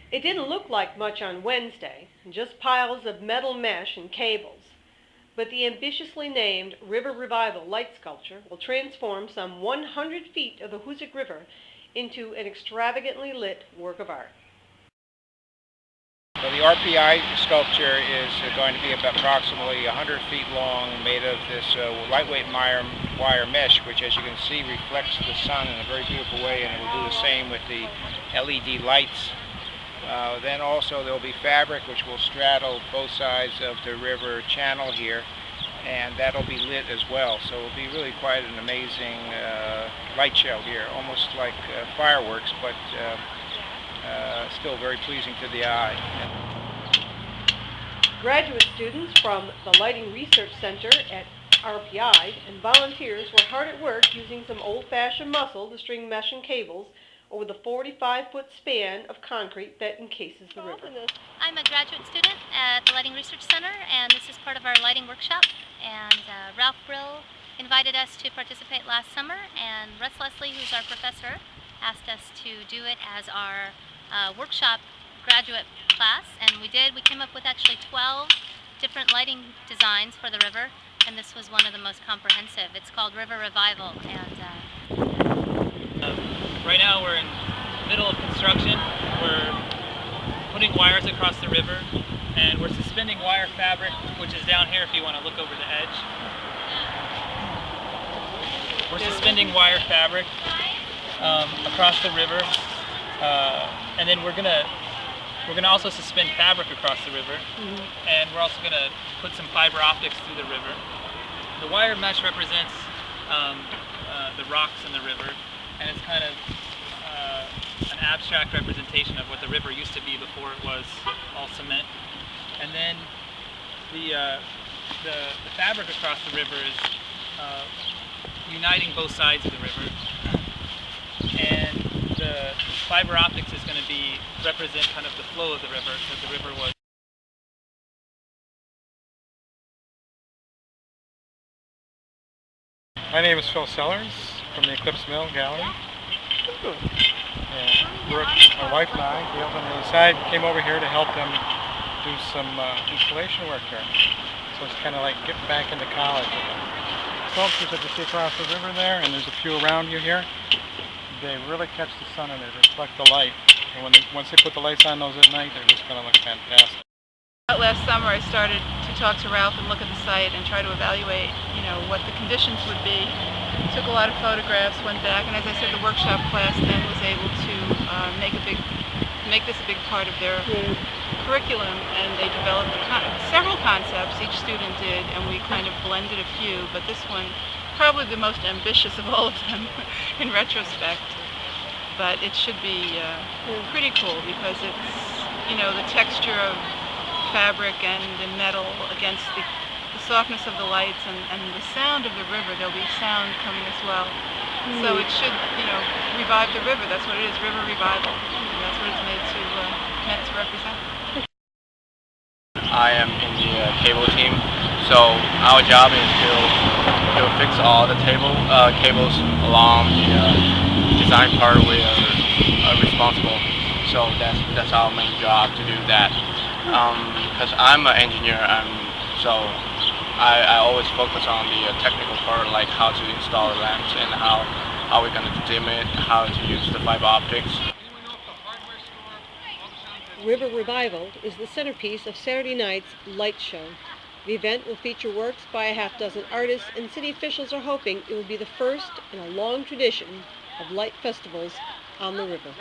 It didn't look like much on Wednesday, just piles of metal mesh and cables. But the ambitiously named River Revival light sculpture will transform some 100 feet of the Hoosic River into an extravagantly lit work of art. So the RPI sculpture is going to be about approximately 100 feet long, made of this lightweight wire mesh, which, as you can see, reflects the sun in a very beautiful way, and it will do the same with the LED lights. Then also there will be fabric which will straddle both sides of the river channel here, and that'll be lit as well. So it'll be really quite an amazing light show here, almost like fireworks, but still very pleasing to the eye. Graduate students from the Lighting Research Center at RPI and volunteers were hard at work using some old-fashioned muscle to string mesh and cables over the 45-foot span of concrete that encases the river. I'm a graduate student at the Lighting Research Center, and this is part of our lighting workshop. And Ralph Brill invited us to participate last summer, and Russ Leslie, who's our professor, asked us to do it as our workshop graduate class, and we did. We came up with actually 12 different lighting designs for the river, and this was one of the most comprehensive. It's called River Revival, and right now we're in the middle of construction. We're putting wires across the river, and we're suspending wire fabric, which is down here if you want to look over the edge. We're suspending wire fabric across the river, and then we're gonna also suspend fabric across the river, and we're also gonna put some fiber optics through the river. The wire mesh represents the rocks in the river, and it's kind of an abstract representation of what the river used to be before it was all cement. And then the fabric across the river is uniting both sides of the river, and the fiber optics is going to represent kind of the flow of the river, because the river was. My name is Phil Sellers from the Eclipse Mill Gallery. And my wife and I, Gail's on the other side, came over here to help them do some installation work here. So it's kind of like getting back into college. Sculptures that you see across the river there, and there's a few around you here, they really catch the sun and they reflect the light. And once they put the lights on those at night, they're just going to look fantastic. Last summer I started to talk to Ralph and look at the site and try to evaluate, what the conditions would be. Took a lot of photographs, went back, and as I said, the workshop class then was able to make this a big part of their curriculum, and they developed several concepts, each student did, and we kind of blended a few, but this one probably the most ambitious of all of them in retrospect. But it should be pretty cool because it's, the texture of fabric and the metal against the softness of the lights and the sound of the river. There'll be sound coming as well. So it should, revive the river. That's what it is, river revival. And that's what it's meant to represent. I am in the cable team, so our job is to fix all the cables along the design part we are responsible. So that's our main job, to do that. Because I'm an engineer, so I always focus on the technical part, like how to install the lamps and how we're going to dim it, how to use the fiber optics. River Revival is the centerpiece of Saturday night's light show. The event will feature works by a half-dozen artists, and city officials are hoping it will be the first in a long tradition of light festivals on the river.